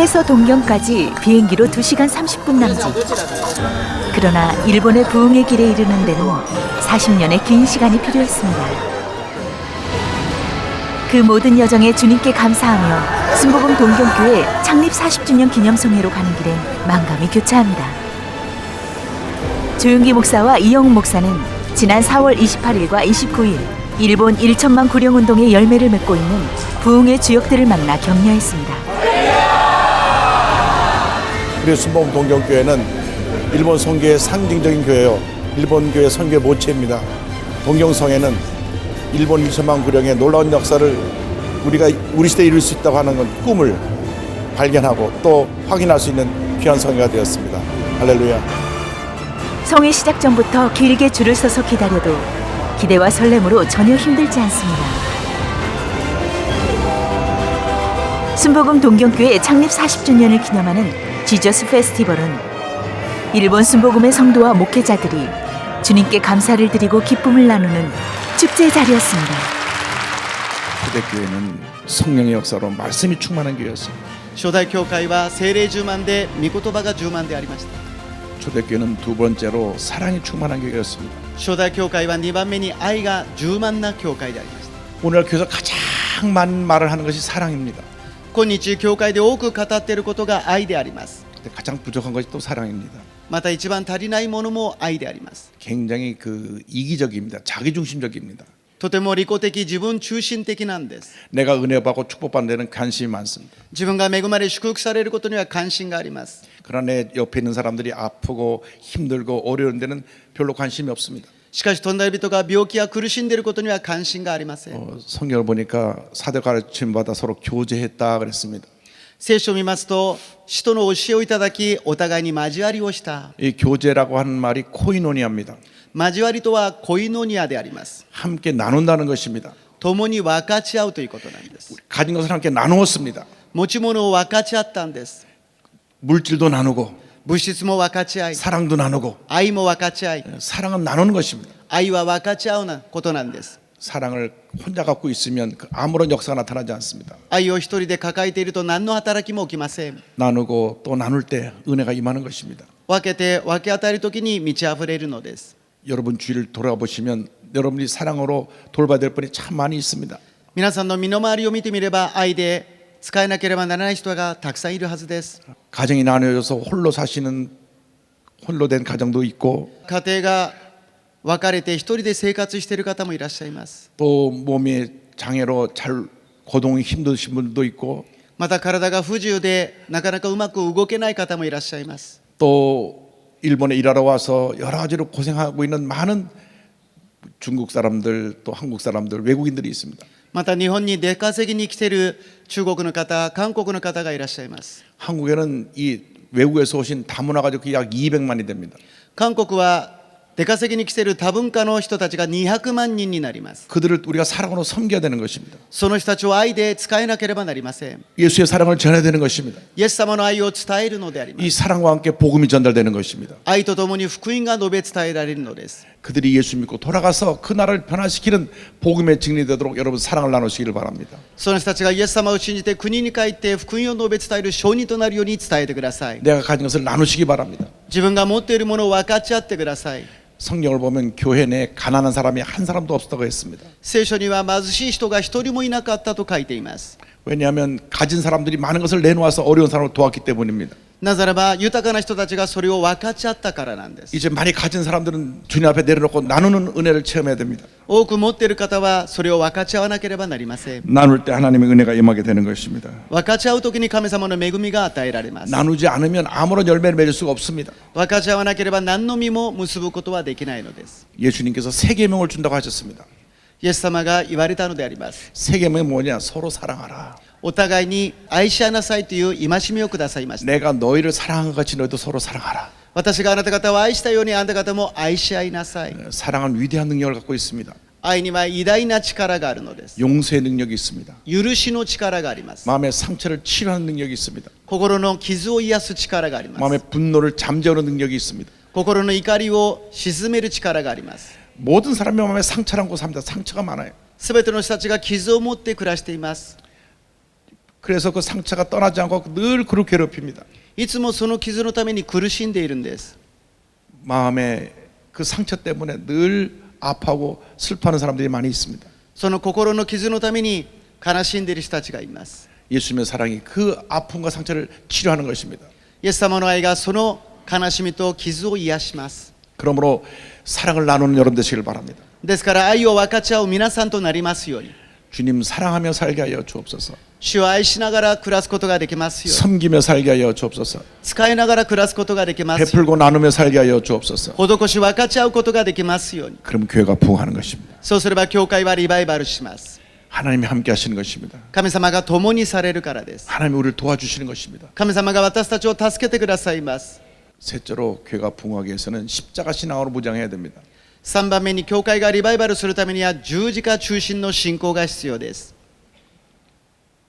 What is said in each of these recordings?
서울에서 동경까지 비행기로 2시간 30분 남짓. 그러나 일본의 부흥의 길에 이르는 데는 40년의 긴 시간이 필요했습니다. 그 모든 여정에 주님께 감사하며 순복음 동경교회 창립 40주년 기념송회로 가는 길엔 만감이 교차합니다. 조윤기 목사와 이영훈 목사는 지난 4월 28일과 29일 일본 1천만 구령운동의 열매를 맺고 있는 부흥의 주역들을 만나 격려했습니다. 우리 순복음 동경교회는 일본 선교의 상징적인 교회요, 일본 교회 선교의 모체입니다. 동경성에는 일본 1천만 구령의 놀라운 역사를 우리가 우리 시대에 이룰 수 있다고 하는 건 꿈을 발견하고 또 확인할 수 있는 귀한 성회가 되었습니다. 할렐루야. 성회 시작 전부터 길게 줄을 서서 기다려도 기대와 설렘으로 전혀 힘들지 않습니다. 순복음 동경교회 창립 40주년을 기념하는 지저스 페스티벌은 일본 순복음의 성도와 목회자들이 주님께 감사를 드리고 기쁨을 나누는 축제의 자리였습니다. 초대교회는 성령의 역사로 말씀이 충만한 교회였습니다. 初代教会は聖霊充満で御言葉が充満でありました。 초대교회는 두 번째로 사랑이 충만한 교회였습니다. 初代教会は2番目に愛が充満な教会でありました。 오늘 교회에서 가장 많은 말을 하는 것이 사랑입니다. 今日教会で多く語っていることが愛であります。 근데 가장 부족한 것이 또 사랑입니다. また一番足りないものも愛であります。 굉장히 이기적입니다. 자기중심적입니다. とても利己的、自分中心的なんです。 내가 은혜받고 축복받는 데는 관심이 많습니다. 自分が恵まれ祝福されることには関心があります。 그러나 내 옆에 있는 사람들이 아프고 힘들고 어려운 데는 별로 관심이 없습니다. しかし隣人が病気や苦しんでいることには関心がありません。 성경을 보니까 사도 가르침 받아 서로 교제했다 그랬습니다. 聖書を見ますと、使徒の教えをいただき、お互いに交わりをした。 이 교제라고 하는 말이 코이노니아입니다. 交わりとはコイノニアであります。 함께 나눈다는 것입니다. 共に分かち合うということなんです。 가진 것을 함께 나누었습니다. 持ち物を分かち合ったんです。 물질도 나누고 物質も分かち合い、 사랑도 나누고 愛も分かち合い、 사랑은 나누는 것입니다. 愛は分かち合うなことなんです。 사랑을 혼자 갖고 있으면 아무런 역사가 나타나지 않습니다. 愛を一人で抱えていると何の働きも起きません。 나누고 또 나눌 때 은혜가 임하는 것입니다. 分けて分け与えるときに満ち溢れるのです。 여러분 주위를 돌아보시면 여러분이 사랑으로 돌봐야 될 분이 참 많이 있습니다. 皆さんの身の回りを見てみれば、愛で使えなければならない人がたくさんいるはずです。 가정이 나누어져서 홀로 사시는 홀로 된 가정도 있고 家庭が別れて一人で生活している方もいらっしゃいます。 또 몸의 장애로 잘 고동이 힘드신 분도 있고 また体が不自由でなかなかうまく動けない方もいらっしゃいます。 또 일본에 일하러 와서 여러 가지로 고생하고 있는 많은 중국 사람들 또 한국 사람들 외국인들이 있습니다. また日本に出稼ぎに来ている中国の方、韓国の方がいらっしゃいます。 한국에는 이 외국에서 오신 다문화 가족이 약 200만이 됩니다. 韓国は出稼ぎに来ている多文化の人たちが200万人になります。 그들을 우리가 사랑으로 섬겨야 되는 것입니다. その人たちを愛で使えなければなりません。 예수의 사랑을 전해야 되는 것입니다. イエス様の愛を伝えるのであります。 이 사랑과 함께 복음이 전달되는 것입니다. 愛とともに福音が述べ伝えられるのです。 그들이 예수 믿고 돌아가서 그 나라를 변화시키는 복음의 증인이 되도록 여러분 사랑을 나누시기를 바랍니다. その人たちがイエス様を信じて国に帰って福音を述べ伝える証人となるように伝えてください。 내가 가진 것을 나누시기 바랍니다. 自分が持っているものを分かち合ってください。 성경을 보면 교회 내에 가난한 사람이 한 사람도 없었다고 했습니다. 聖書には貧しい人が一人もいなかったと書いています。 왜냐하면 가진 사람들이 많은 것을 내놓아서 어려운 사람을 도왔기 때문입니다. なぜならば豊かな人たちがそれを分かち合ったからなんです。 이제 많이 가진 사람들은 주님 앞에 내려놓고 나누는 은혜를 체험해야 됩니다. 多く持っている方はそれを分かち合わなければなりません。 나눌 때 하나님의 은혜가 임하게 되는 것입니다. 分かち合うときに神様の恵みが与えられます。 나누지 않으면 아무런 열매를 맺을 수가 없습니다. 分かち合わなければ何の実も結ぶことはできないのです。 예수님께서 세 계명을 준다고 하셨습니다. イエス様が言われたのであります。 세 계명이 뭐냐? 서로 사랑하라. お互いに愛し合いなさいという戒めをくださいました。 내가 너희를 사랑한 것 같이 너희도 서로 사랑하라. 私があなた方を愛したようにあなた方も愛し合いなさい。 사랑은 위대한 능력을 갖고 있습니다. 愛には偉大な力があるのです。 용서의 능력이 있습니다. 許しの力があります。 마음의 상처를 치료하는 능력이 있습니다. 心の傷を癒す力があります。 마음의 분노를 잠재우는 능력이 있습니다. 心の怒りを鎮める力があります。 모든 사람의 마음에 상처를 안고 삽니다. 상처가 많아요. すべての人たちが傷を持って暮らしています。 그래서 그 상처가 떠나지 않고 늘 그를 괴롭힙니다. いつもその傷のために苦しんでいるんです。 마음에 그 상처 때문에 늘 아파하고 슬퍼하는 사람들이 많이 있습니다. その心の傷のために悲しんでいる人たちがいます。 예수님의 사랑이 그 아픔과 상처를 치료하는 것입니다. イエス様の愛がその悲しみと傷を癒します。 그러므로 사랑을 나누는 여러분 되시길 바랍니다. ですから愛を分かち合う皆さんとなりますように、 주님 사랑하며 살게 하여 주옵소서. 主を愛しながら暮らすことができますように、 섬기며 살게 하여 주옵소서. 使いながら暮らすことができますように、 베풀고 나누며 살게 하여 주옵소서. 施し分かち合うことができますように。 그럼 교회가 부흥하는 것입니다. そうすれば教会はリバイバルします。 하나님이 함께 하시는 것입니다. 神様が共にされるからです。 하나님이 우리를 도와주시는 것입니다. 神様が私たちを助けてくださいます。 셋째로 교회가 부흥하기 위해서는 십자가 신앙으로 무장해야 됩니다. 3番目に教会がリバイバルするためには十字架中心の信仰が必要です。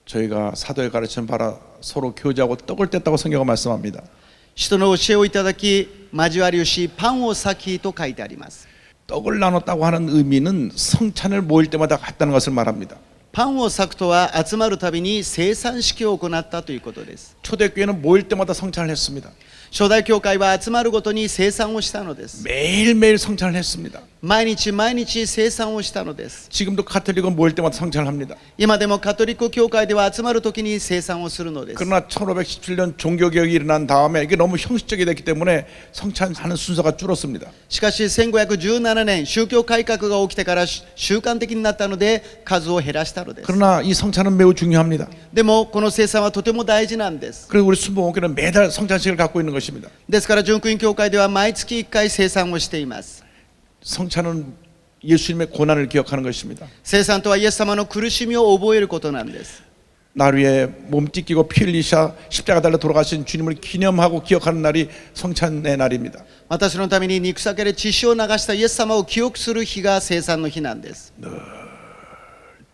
저희가 사도의 가르침을 받아 서로 교제하고 떡을 뗐다고 성경은 말씀합니다. 使徒の教えをいただき交わりをしパンを裂きと書いてあります。 떡을 나눴다고 하는 의미는 성찬을 모일 때마다 했다는 것을 말합니다. パンを裂くとは集まるたびに生産式を行ったということです。 초대교회는 모일 때마다 성찬을 했습니다. 初代教会は集まるごとに生産をしたのです。 매일매일 성찬을 했습니다. 毎日毎日生産をしたのです。 지금도 가톨릭은 모일 때마다 성찬을 합니다. 今でもカトリック教会では集まるときに生産をするのです。 그러나 1517년 종교개혁이 일어난 다음에 이게 너무 형식적이 됐기 때문에 성찬하는 순서가 줄었습니다. しかし1517年宗教改革が起きてから習慣的になったので数を減らしたのです。 그러나 이 성찬은 매우 중요합니다. でもこの生産はとても大事なんです。 그래서 우리 순복음교회는 매달 성찬식을 갖고 있는 것입니다. ですから純福音教会では毎月1回生産をしています。 성찬은 예수님의 고난을 기억하는 것입니다. 生産とはイエス様の苦しみを覚えることなんです。 날 위해 몸 찢기고 피 흘리사 십자가 달려 돌아가신 주님을 기념하고 기억하는 날이 성찬의 날입니다. 私のために肉裂けで血潮を流したイエス様を記憶する日が生産の日なんです。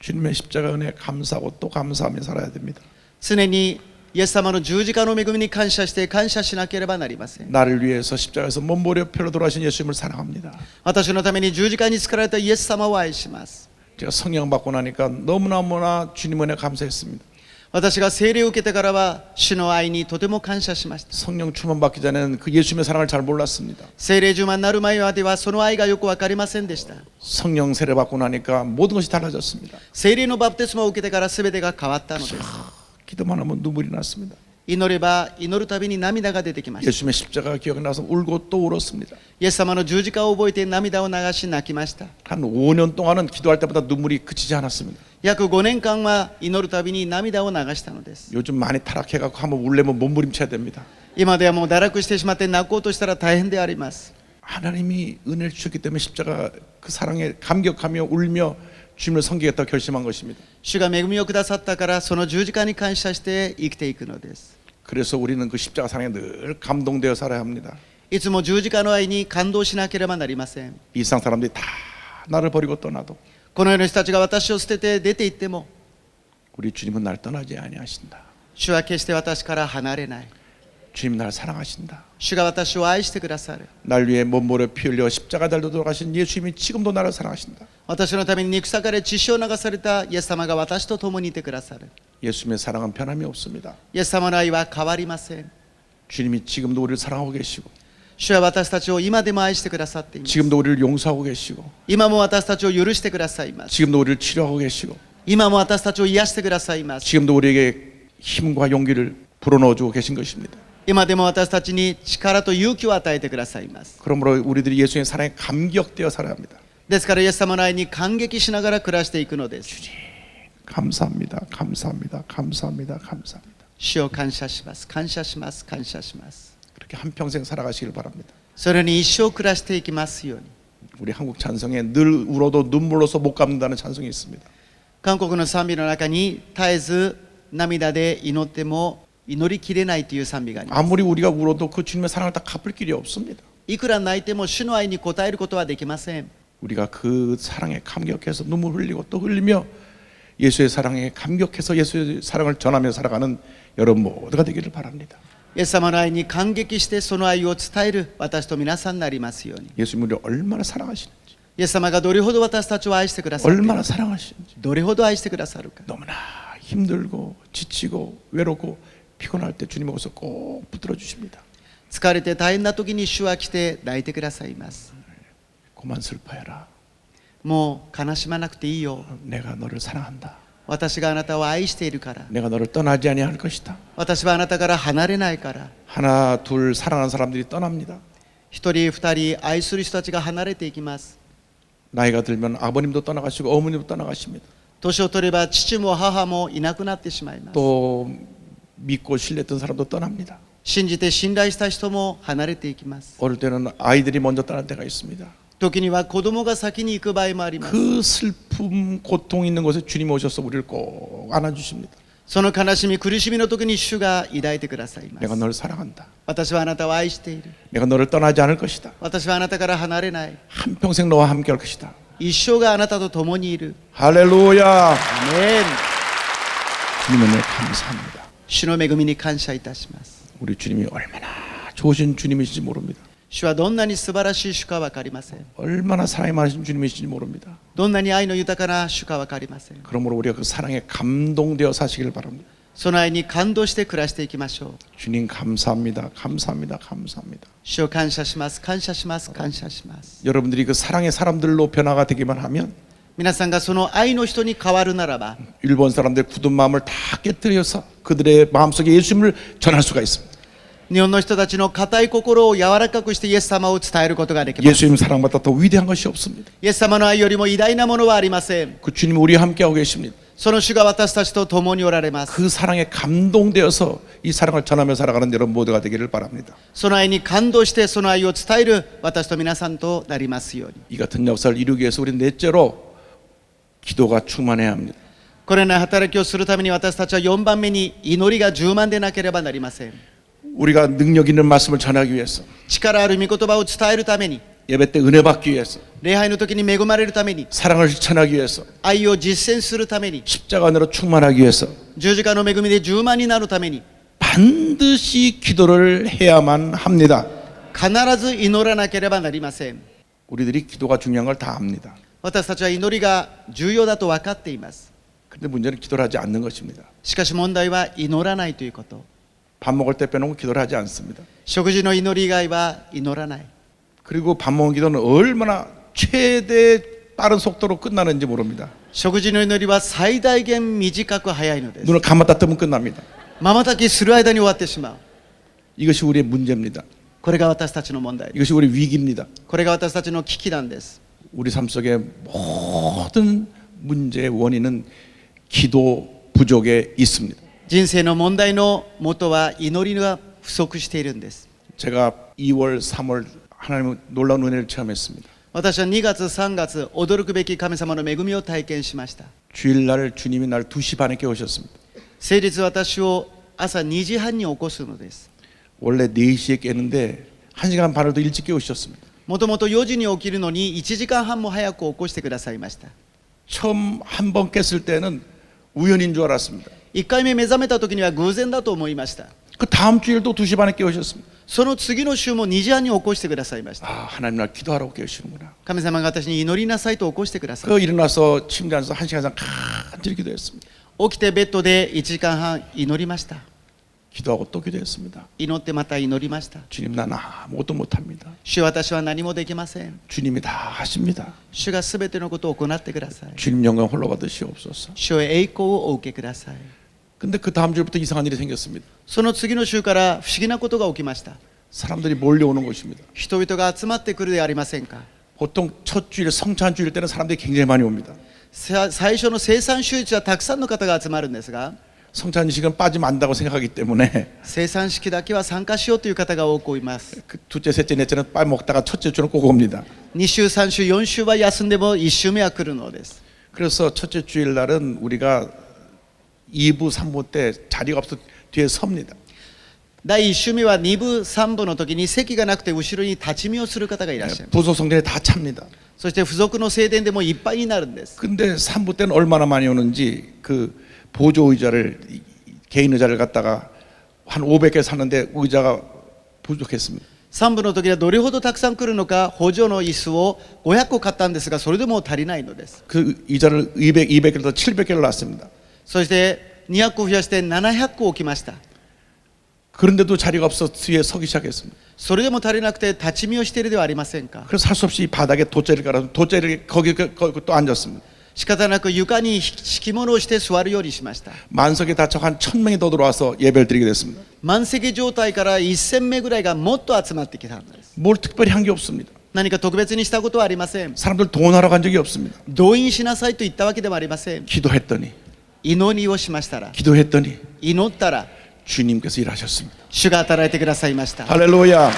주님의 십자가 은혜에 감사하고 또 감사하며 살아야 됩니다. 常にイエス様の十字架の恵みに感謝して感謝しなければなりません。 나를 위해서 십자가에서 몸부려 표로 돌아가신 예수님을 사랑합니다. 私のために十字架につかられたイエス様を愛します。 제가 성령 받고 나니까 너무나 주님 은혜 감사했습니다. 私が聖霊を受けてからは主の愛にとても感謝しました。 성령 충만 받기 전에는 그 예수님의 사랑을 잘 몰랐습니다. 聖霊充満になる前まではその愛がよく分かりませんでした。 성령 세례 받고 나니까 모든 것이 달라졌습니다. 聖霊のバプテスマを受けてから全てが変わったのです。 기도만 하면 눈물이 났습니다. 祈れば祈るたびに涙が出てきました。 예수님의 십자가 기억이 나서 울고 또 울었습니다. イエス様の十字架を覚えて涙を流し泣きました。 한 5년 동안은 기도할 때마다 눈물이 그치지 않았습니다. 約5年間は祈るたびに涙を流したのです。 요즘 많이 타락해갖고 한번 울려면 몸부림쳐야 됩니다. 今ではもう堕落してしまって泣こうとしたら大変であります。 하나님이 은혜를 주셨기 때문에 십자가 그 사랑에 감격하며 울며 주님을 섬기겠다고 결심한 것입니다. 主が恵みをくださったからその十字架に感謝して生きていくのです。 그래서 우리는 그 십자가 사랑에 늘 감동되어 살아야 합니다. いつも十字架の愛に感動しなければなりません。 이 세상 사람들이 다 나를 버리고 떠나도 この世の人たちが私を捨てて出て行っても 우리 주님은 날 떠나지 아니하신다. 主は決して私から離れない。 주님 날 사랑하신다. 主が私を愛してくださる。 날 위해 몸부려 피 흘려 십자가 달려 돌아가신 예수님이 지금도 나를 사랑하신다. 私のために肉裂かれ血潮を流されたイエス様が私と共にいてくださる。 예수님의 사랑은 변함이 없습니다. イエス様の愛は変わりません。 주님이 지금도 우리를 사랑하고 계시고 主は私たちを今でも愛してくださっています。 지금도 우리를 용서하고 계시고 今も私たちを許してくださいます。 지금도 우리를 치료하고 계시고 今も私たちを癒してくださいます。 지금도 우리에게 힘과 용기를 불어넣어주고 계신 것입니다. 今でも私たちに力と勇気を与えてくださいます。 그러므로 우리들이 예수님의 사랑에 감격되어 살아야 합니다. ですからイエス様の愛に感激しながら暮らしていくのです。 감사합니다. 감사합니다. 감사합니다. 감사합니다. 主を感謝します。感謝します。感謝します。 그렇게 한평생 살아가시길 바랍니다. それに一生暮らしていきますように。 우리 한국 찬송에 늘 울어도 눈물로서 못 갚는다는 찬송이 있습니다. 韓国の賛美の中に絶えず涙で祈っても祈りきれないという賛美があります。 아무리 우리가 울어도 그 주님의 사랑을 다 갚을 길이 없습니다. いくら泣いても主の愛に応えることはできません。 우리가 그 사랑에 감격해서 눈물 흘리고 또 흘리며 예수의 사랑에 감격해서 예수의 사랑을 전하며 살아가는 여러분 모두가 되기를 바랍니다. イエス様の愛に感激してその愛を伝える私と皆さんになりますように。 예수님이 우리를 얼마나 사랑하시는지 イエス様がどれほど私たちを愛してくださるか、 얼마나 사랑하시는지 どれほど愛してくださるか、 너무나 힘들고 지치고 외롭고 피곤할 때 주님 오셔서 꼭 붙들어 주십니다. 疲れて大変な時に主は来て抱いてくださいます。 그만 슬퍼해라. もう悲しまなくていいよ。 내가 너를 사랑한다. 私があなたを愛しているから。 내가 너를 떠나지 아니할 것이다. 私はあなたから離れないから。 하나 둘 사랑하는 사람들이 떠납니다. 一人二人愛する人たちが離れていきます。 나이가 들면 아버님도 떠나가시고 어머님도 떠나가십니다. 年を取れば父も母もいなくなってしまいます。 또 믿고 신뢰했던 사람도 떠납니다. 信じて信頼した人も離れていきます。 어릴 때는 아이들이 먼저 떠날 때가 있습니다. 時には子供が先に行く場合もあります。 그 슬픔 고통 있는 곳에 주님이 오셔서 우리를 꼭 안아주십니다. その悲しみ苦しみの時に主が抱いてくださいま 내가 す。 너를 사랑한다. 私はあなたを愛している。 내가 너를 떠나지 않을 것이다. 私はあなたから離れない。 한평생 너와 함께 할 것이다. 一生があなたと共にいる。 할렐루야. アメン。 주님의 은혜 감사합니다. 主の恵みに感謝いたします。 우리 주님이 얼마나 좋으신 주님이신지 모릅니다. 主はどんなに素晴らしい主か分かりません。 얼마나 사랑이 많으신 주님이신지 모릅니다. どんなに愛の豊かな主か分かりません。 그러므로 우리가 그 사랑에 감동되어 사시길 바랍니다. その愛に感動して暮らしていきましょう。 주님 감사합니다. 감사합니다. 감사합니다. 主を感謝します。感謝します。感謝します。 여러분들이 그 사랑의 사람들로 변화가 되기만 하면 皆さんがその愛の人に変わるならば、 일본 사람들의 굳은 마음을 다 깨뜨려서 그들의 마음속에 예수님을 전할 수가 있습니다. 日本の人たちの固い心を柔らかくしてイエス様を伝えることができます。 예수님 사랑보다 더 위대한 것이 없습니다. イエス様の愛よりも偉大なものはありません。 그 주님이 우리와 함께하고 계십니다. その主が私たちと共におられます。 그 사랑에 감동되어서 이 사랑을 전하며 살아가는 여러분 모두가 되기를 바랍니다. その愛に感動してその愛を伝える私と皆さんとなりますように。 이 같은 역사를 이루기 위해서 우리는 넷째로 기도가 충만해야 합니다. これらの働きをするために私たちは4番目に祈りが充満でなければなりません。 우리가 능력 있는 말씀을 전하기 위해서 力ある御言葉を伝えるために、 예배 때 은혜 받기 위해서 礼拝の時に恵まれるために、 사랑을 실천하기 위해서 愛を実践するために、 십자가 안으로 충만하기 위해서 十字架の恵みで充満になるために、 반드시 기도를 해야만 합니다. 必ず祈らなければなりません。 우리들이 기도가 중요한 걸 다 압니다. 私たちは祈りが重要だと分かっています。 근데 문제는 기도를 하지 않는 것입니다. しかし問題は祈らないということ。 밥 먹을 때 빼놓고 기도를 하지 않습니다. 食事の祈り以外は祈らない。 그리고 밥 먹은 기도는 얼마나 최대 빠른 속도로 끝나는지 모릅니다. 食事の祈りは最大限短く早いのです。 눈을 감았다 뜨면 끝납니다. 瞬きする間に終わってしまう。 이것이 우리의 문제입니다. これが私たちの問題。 이것이 우리 위기입니다. これが私たちの危機なんです。 우리 삶 속의 모든 문제의 원인은 기도 부족에 있습니다. 人生の問題の元は祈りが不足しているんです。 제가 2월, 3월 하나님의 놀라운 은혜를 체험했습니다. 私は2月3月驚くべき神様の恵みを体験しました。 주일날 주님이 날 2시 반에 깨우셨습니다. 先日私を朝2時半に起こすのです。 원래 4시에 깨는데 1시간 반을 더 일찍 깨우셨습니다. もともと4時に起きるのに1時間半も早く起こしてくださいました。 처음 한 번 깼을 때는 우연인 줄 알았습니다. 1回目目覚めた時には偶然だと思いました。 그 다음 주일도 2시 반에 깨우셨습니다. その次の週も2時半に起こしてくださいました。 아, 하나님 날 기도하라고 깨우시는구나. 神様が私に祈りなさいと起こしてください。 그 일어나서 침대 안에서 1시간 이상 간절히 기도했습니다. 起きてベッドで1時間半祈りました。 기도하고 또 기도했습니다. 祈ってまた祈りました。 주님 난 아무것도 못합니다. 主、私は何もできません。 주님이 다 하십니다. 主がすべてのことを行ってください。 주님 영광 홀로 받으시옵소서. 主へ栄光をお受けください。 근데 그 다음 주부터 이상한 일이 생겼습니다. その次の週から不思議なことが起きました。 사람들이 몰려오는 것입니다. 人々が集まってくるでありませんか。 보통 첫 주일 성찬 주일 때는 사람들이 굉장히 많이 옵니다. 最初の生産週日はたくさんの方が集まるんですが、 성찬식은 빠지면 안 된다고 생각하기 때문에 生産式だけは参加しようという方が多くいます。 그 둘째, 셋째, 넷째는 빨리 먹다가 첫째 주는 꼭 옵니다. 2週、3週、4週は休んでも1週目は来るのです。 그래서 첫째 주일 날은 우리가 2부, 3부 때 자리가 없어 뒤에 섭니다. 第1週目は2部、3部の時に席がなくて後ろに立ち見をする方がいらっしゃいます。 부속 성전에 다 찹니다. そして付属の聖殿でもいっぱいになるんです。 근데 3부 때는 얼마나 많이 오는지 그 보조 의자를 개인 의자를 갖다가 한 500개 샀는데 의자가 부족했습니다. 3部の時はどれほどたくさん来るのか、補助の椅子を500個買ったんですが、それでも足りないのです。 그 의자를 200개를 더 700개를 놨습니다. そして200個増やして700個起きました。 그런데도 자리가 없어 뒤에 서기 시작했습니다. それでも足りなくて立ち見をしているではありませんか。 그래서 할 수 없이 바닥에 돗자리를 깔아서 돗자리를 거기 또 앉았습니다. 仕方なく床に敷物をして座るようにしました。 만석에 다쳐 한 1000명이 더 들어와서 예배를 드리게 됐습니다. 満席状態から1000名ぐらいがもっと集まってきたんです。 뭘 특별히 한 게 없습니다. 何か特別にしたことはありません。 사람들 동원하러 간 적이 없습니다. 動員しなさいと言ったわけでもありません。 기도했더니 祈りをしましたら、 기도했더니 祈ったら 주님께서 일하셨습니다. 主が働いてくださいました。 할렐루야.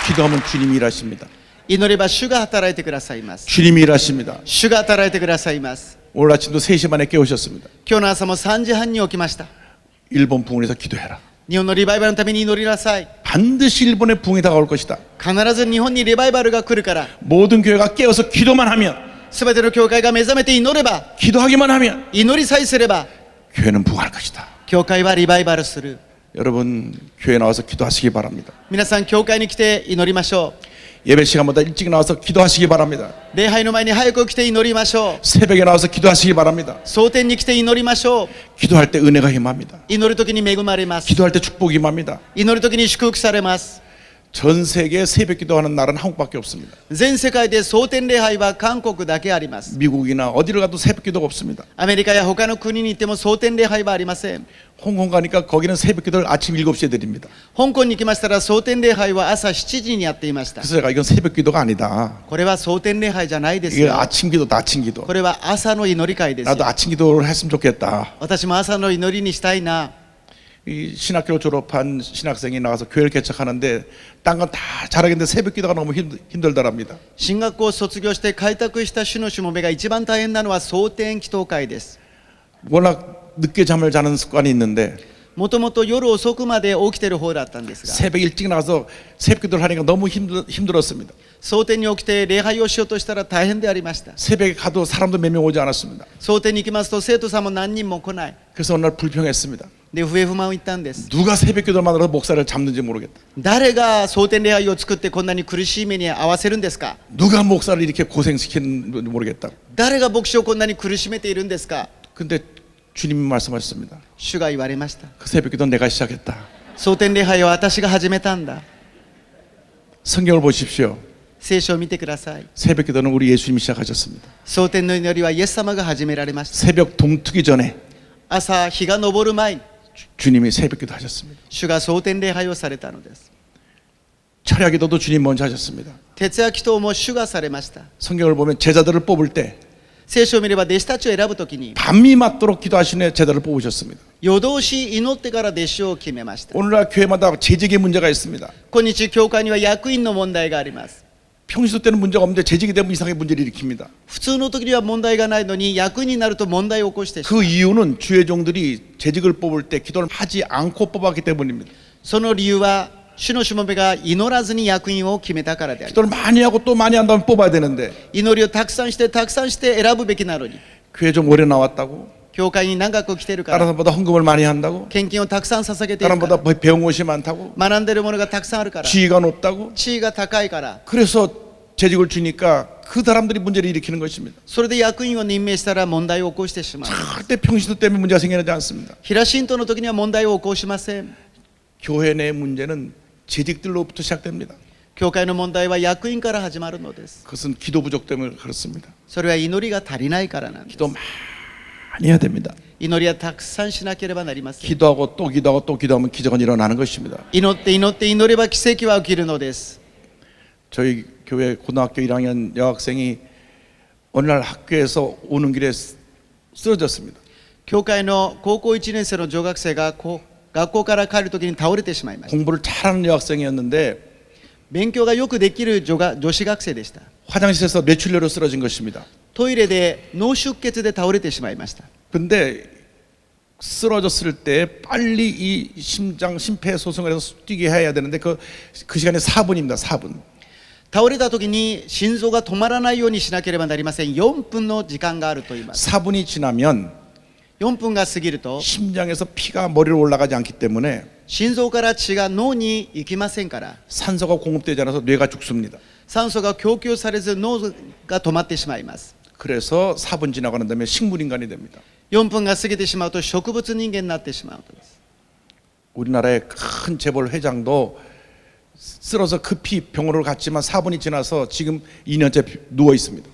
기도하면 주님이 일하십니다. 祈れば主が働いてくださいます。 주님이 일하십니다. 主が働いてくださいます。 오늘 아침도 3시 반에 깨우셨습니다. 今日の朝も3時半に起きました。 일본 부흥에서 기도해라. 日本のリバイバルのために祈りなさい。 반드시 일본의 부흥이 다가올 것이다. 必ず日本にリバイバルが来るから、 모든 교회가 깨어서 기도만 하면, すべての教会が目覚めて祈れば、 기도하기만 하면 祈りさえすれば、 교회는 부흥할 것이다. 教会はリバイバルする。 여러분 교회 나와서 기도하시기 바랍니다. 皆さん教会に来て祈りましょう。 예배 시간보다 일찍 나와서 기도하시기 바랍니다. 礼拝の前に早く来て祈りましょう。 새벽에 나와서 기도하시기 바랍니다. 蒼天に来て祈りましょう。 기도할 때 은혜가 임합니다. 祈るときに恵まれます。 기도할 때 축복이 임합니다. 祈るときに祝福されます。 전 세계에 새벽 기도하는 나라는 한국밖에 없습니다. 全世界で蒼天礼拝は韓国だけあります。 미국이나 어디를 가도 새벽 기도가 없습니다. アメリカや他の国に行っても蒼天礼拝はありません。 홍콩 가니까 거기는 새벽 기도를 아침 7시에 드립니다. 香港に行きましたら蒼天礼拝は朝7時にやっていました。 그래서 제가 이건 새벽 기도가 아니다. これは蒼天礼拝じゃないです 이게 よ。 아침 기도다, 아침 기도. これは朝の祈り会ですよ。 나도 아침 기도를 했으면 좋겠다. 私も朝の祈りにしたいな。 이 신학교 졸업한 신학생이 나가서 교회를 개척하는데 딴 건 다 잘하겠는데 새벽 기도가 너무 힘들더랍니다. 進学校を卒業して開拓した主のしもべが一番大変なのは蒼天祈祷会です。 워낙 늦게 잠을 자는 습관이 있는데 もともと夜遅くまで起きてる方だったんですが、 새벽 일찍 나가서 새벽 기도를 하니까 너무 힘들었습니다. 蒼天に起きて礼拝をしようとしたら大変でありました。 새벽에 가도 사람도 몇 명 오지 않았습니다. 蒼天に行きますと生徒さんも何人も来ない。 그래서 어느 날 불평했습니다. で不平不満を言ったんです。 누가 새벽 기도를 만들어서 목사를 잡는지 모르겠다. 誰が蒼天礼拝を作ってこんなに苦しい目に遭わせるんですか。 누가 목사를 이렇게 고생시키는지 모르겠다. 誰が牧師をこんなに苦しめているんですか。 근데 주님이 말씀하셨습니다. 主が言われました。 그 새벽 기도는 내가 시작했다. 蒼天礼拝は私が始めたんだ。 성경을 보십시오. 聖書を見てください。 새벽 기도는 우리 예수님이 시작하셨습니다. 蒼天の祈りはイエス様が始められました。 새벽 동트기 전에 朝日が昇る前に 주님이 새벽 기도 하셨습니다. 主が蒼天礼拝をされたのです。 철야 기도도 주님 먼저 하셨습니다. 徹夜祈祷も主がされました。 성경을 보면 제자들을 뽑을 때 聖書を見れば弟子たちを選ぶときに 밤이 맞도록 기도하시는 제자들을 뽑으셨습니다. 夜通し祈ってから弟子を決めました。 오늘날 교회마다 재직의 문제가 있습니다. 今日教会には役員の問題があります。 평소 때는 문제가 없는데 재직이 되면 이상하게 문제를 일으킵니다. 普通の時には問題がないのに役員になると問題を起こしてしまう。 그 이유는 주의 종들이 재직을 뽑을 때 기도를 하지 않고 뽑았기 때문입니다. その理由は主のしもべが祈らずに役員を決めたからであります。 기도를 많이 하고 또 많이 한 다음에 뽑아야 되는데 祈りをたくさんしてたくさんして選ぶべきなのに、 교회 좀 오래 나왔다고 教会に長く来てるか 다른 ら、 사람보다 헌금을 많이 한다고 献金をたくさん捧げている 다른 から、 사람보다 배운 것이 많다고 学んでるものがたくさんあるから、 지위가 높다고 地位が高いから、 그래서 재직을 주니까 그 사람들이 문제를 일으키는 것입니다. それで役員を任命したら問題を起こしてしまう。 절대 평신도 때문에 문제가 생기지 않습니다. 平信徒の時には問題を起こしません。 교회 내 문제는 재직들로부터 시작됩니다. 教会の問題は役員から始まるのです。 그것은 기도 부족 때문에 그렇습니다. それは祈りが足りないからなんです。 기도 많이 해야 됩니다. 祈りはたくさんしなければなりません。 기도하고 또 기도하고 또 기도하면 기적은 일어나는 것입니다. 祈って祈って祈れば奇跡は起きるのです。 저희 교회 고등학교 1학년 여학생이 어느 날 학교에서 오는 길에 쓰러졌습니다. 教会の高校1年生の女学生が学校から帰る時に倒れてしまいました。 공부를 잘하는 여학생이었는데 勉強がよくできる女子学生でした。 화장실에서 뇌출혈로 쓰러진 것입니다. トイレで脳出血で倒れてしまいました。 근데 쓰러졌을 때 빨리 이 심폐소생을 해서 뛰게 해야 되는데 그 시간이 4분입니다. 4분. 倒れた時に心臓が止まらないようにしなければなりません。4分の時間があると言います。 4분이 지나면 4分が過ぎると 심장에서 피가 머리로 올라가지 않기 때문에 心臓から血が脳に行きませんから、 산소가 공급되지 않아서 뇌가 죽습니다. 酸素が供給されず脳が止まってしまいます。 그래서 4분 지나고 난 다음에 식물인간이 됩니다. 4分が過ぎてしまうと植物人間になってしまうのです。 우리나라의 큰 재벌 회장도 쓰러져 급히 병원으로 갔지만 4분이 지나서 지금 2년째 누워 있습니다.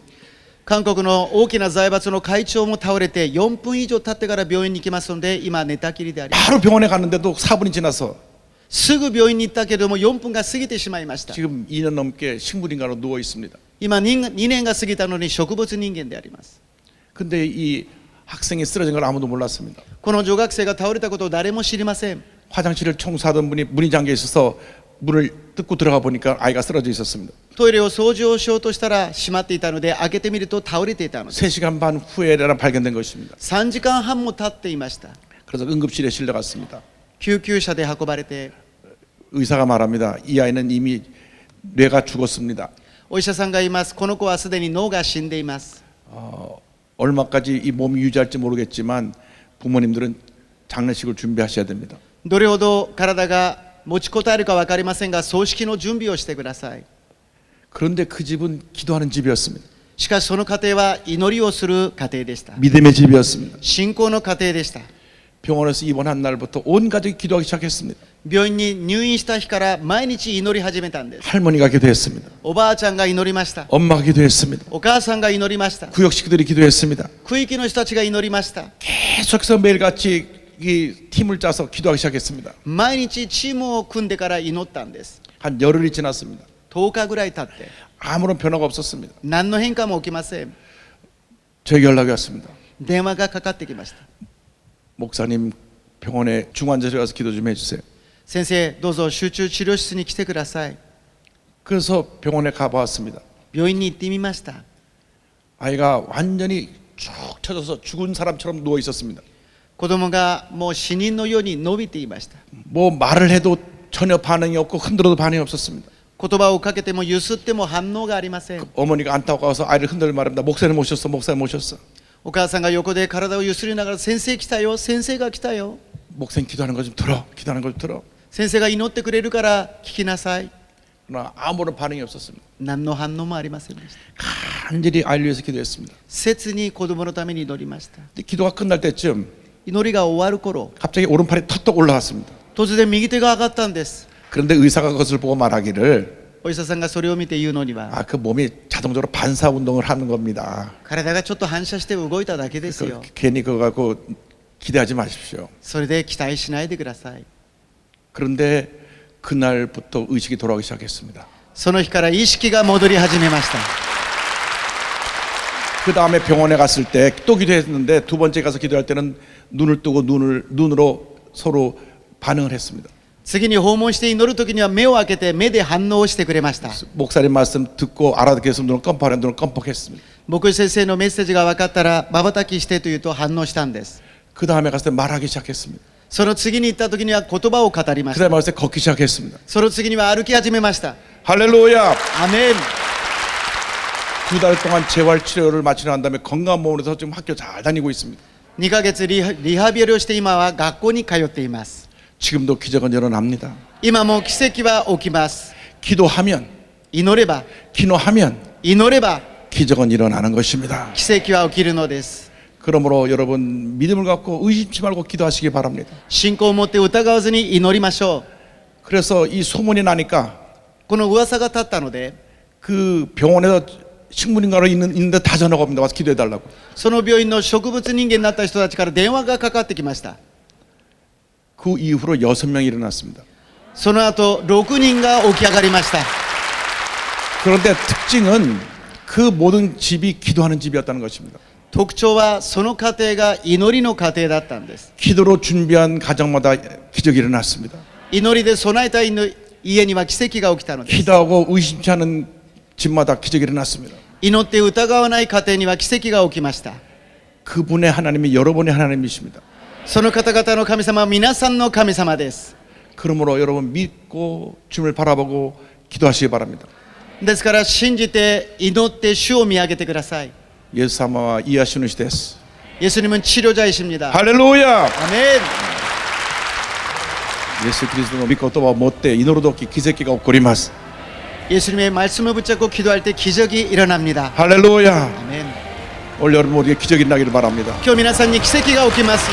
韓国の大きな財閥の会長も倒れて4分以上経ってから病院に行きますので、今寝たきりであります。 바로 병원에 갔는데도 4분이 지나서 すぐ病院に行ったけども4分が過ぎてしまいました。 지금 2년 넘게 식물인간으로 누워 있습니다. 今 2年が過ぎたのに植物人間であります。 근데 이 학생이 쓰러진 걸 아무도 몰랐습니다. この女学生が倒れたことを誰も知りません。 화장실을 청소하던 분이 문이 잠겨 있어서 문을 뜯고 들어가 보니까 아이가 쓰러져 있었습니다. トイレを掃除をしようとしたら閉まっていたので、開けてみると倒れていたのです。 3시간 반 후에라 발견된 것입니다. 3時間半も経っていました。 그래서 응급실에 실려갔습니다. 救急車で運ばれて、 의사가 말합니다. 이 아이는 이미 뇌가 죽었습니다. お医者さんが言います。この子はすでに脳が死んでいます。 얼마까지 이 몸이 유지할지 모르겠지만 부모님들은 장례식을 준비하셔야 됩니다. どれほど体が持ちこたえるか分かりませんが、葬式の準備をしてください。 그런데 그 집은 기도하는 집이었습니다. しかしその家庭は祈りをする家庭でした。 믿음의 집이었습니다. 信仰の家庭でした。 병원에서 입원한 날부터 온 가족이 기도하기 시작했습니다. 病院に入院した日から毎日祈り始めたんです。 할머니가 기도했습니다. おばあちゃんが祈りました。 엄마가 기도했습니다. お母さんが祈りました。 구역 식구들이 기도했습니다. 区域の人たちが祈りました。 계속해서 매일같이 이 팀을 짜서 기도하기 시작했습니다. 毎日チームを組んでから祈ったんです。 한 열흘이 지났습니다. 10日ぐらい経って 아무런 변화가 없었습니다. 何の変化も起きません。 저에게 연락이 왔습니다. 電話がかかってきました。 목사님 병원에 중환자실에 가서 기도 좀 해주세요. 先生、どうぞ集中治療室に来てください。 그래서 병원에 가보았습니다. 病院に行ってみました。 아이가 완전히 쭉 쳐져서 죽은 사람처럼 누워 있었습니다. 子供がもう死人のように伸びていました。 뭐 말을 해도 전혀 반응이 없고 흔들어도 반응이 없었습니다. 言葉をかけてもゆすっても反応がありません。 어머니가 안타고 와서 아이를 흔들며 말합니다. 목사님 오셨어, 목사님 오셨어. お母さんが横で体をゆすりながら、先生来たよ、先生が来たよ、 목사님 기도하는 거 좀 들어, 기도하는 거 좀 들어. 先生が祈ってくれるから聞きなさい。 그러나 아무런 반응이 없었습니다. 何の反応もありませんでした。 간절히 아이를 위해서 기도했습니다. 切に子供のために祈りました。 근데 기도가 끝날 때쯤 祈りが終わる頃、 갑자기 오른팔이 턱턱 올라왔습니다. 突然右手が上がったんです。 그런데 의사가 그것을 보고 말하기를 お医者さんがそれを見て言うのには、 아, 그 몸이 자동적으로 반사 운동을 하는 겁니다. 体がちょっと反射して動いただけですよ。 괜히 그거 갖고 기대하지 마십시오. それで期待しないでください。 그런데 그날부터 의식이 돌아오기 시작했습니다. その日から意識が戻り始めました。 그 다음에 병원에 갔을 때 또 기도했는데 두 번째 가서 기도할 때는 눈을 뜨고 눈으로 서로 반응을 했습니다. 次に訪問して祈るときには目を開けて目で反応してくれました。 목사님 말씀 듣고 알아듣게 해서 눈을 껌뻑했습니다. 牧師先生のメッセージが分かったら瞬きしてというと反応したんです。 그 다음에 갔을 때 말하기 시작했습니다. その次に行ったときには言葉を語りま 그 した。 다음에 갔을 때 걷기 시작했습니다. その次には歩き始めました。 할렐루야! アメン。 두 달 동안 재활 치료를 마치고 난 다음에 건강 병원에서 지금 학교 잘 다니고 있습니다. 2ヶ月リハビリをして今は学校に通っています。 지금도 기적은 일어납니다. 今も奇跡は起きます。 기도하면 祈れば 기도하면 祈れば 기적은 일어나는 것입니다. 奇跡は起きるのです。 그러므로 여러분 믿음을 갖고 의심치 말고 기도하시기 바랍니다. 信仰を持って疑わずに祈りましょ 그래서 이 소문이 나니까 う。この噂が立ったので、 그 병원에서 식물인간으로 있는데 다 전화가 옵니다. 와서 기도해달라고. その病院の植物人間になった人たちから電話がかかってきました。 그 이후로 6명이 일어났습니다. その後6人が起き上がりました。 그런데 특징은 그 모든 집이 기도하는 집이었다는 것입니다. 特徴はその家庭が祈りの家庭だったんです。 기도로 준비한 가정마다 기적이 일어났습니다. 祈りで備えた家には奇跡が起きたのです。 기도하고 의심치 않은 집마다 기적이 일어났습니다. 祈って疑わない家庭には奇跡が起きました。 그분의 하나님이 여러분의 하나님이십니다. その方々の神様は皆さんの神様です。 그러므로 여러분 믿고 주님을 바라보고 기도하시기 바랍니다. ですから信じて祈って主を見上げてください。 예수様は癒し主です. 예수님은 치료자이십니다. 할렐루야! 아멘. 예수 그리스도를 믿고 또 못돼 이노르도 기적기가起こります. 예수님의 말씀을 붙잡고 기도할 때 기적이 일어납니다. 할렐루야! 아멘. 올 여러분 모두에게 기적이 일어나기를 바랍니다. 今日皆さんに奇跡が起きます。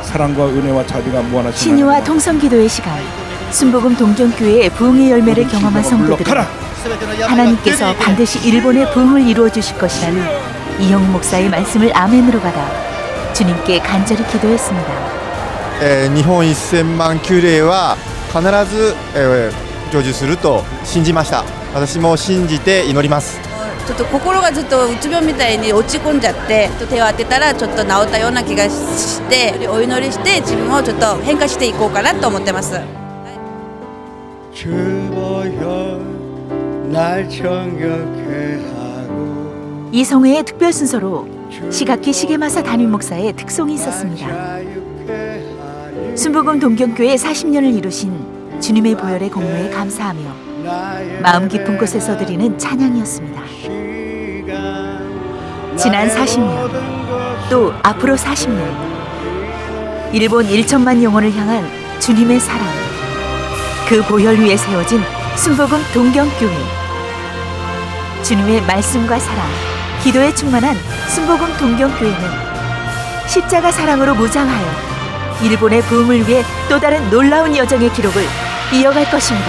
사랑과 은혜와 자비가 무한하신 신유와 통성기도의 시간. 순복음 동경교회의 부흥의 열매를 경험한 성도들은 全ての病が 하나님께서 반드시 일본의 부흥을 이루어 주실 것이라는 이영 목사의 말씀을 아멘으로 받아 주님께 간절히 기도했습니다. 日本1000万級霊は必ず、成就すると信じました。私も信じて祈ります。ちょっと心がずっとうつ病みたいに落ち込んじゃって、手を当てたらちょっと治ったような気がして、お祈りして自分をちょっと変化していこうかなと思ってます。 주보여 날 정욕해 하고 이 성회의 특별 순서로 시각기 시게마사 담임 목사의 특송이 있었습니다. 순복음 동경교회 40년을 이루신 주님의 보혈의 공로에 감사하며 마음 깊은 곳에서 드리는 찬양이었습니다. 지난 40년, 또 앞으로 40년, 일본 1천만 영혼을 향한 주님의 사랑, 그 보혈 위에 세워진 순복음 동경교회. 주님의 말씀과 사랑, 기도에 충만한 순복음 동경교회는 십자가 사랑으로 무장하여 일본의 부흥을 위해 또 다른 놀라운 여정의 기록을 이어갈 것입니다.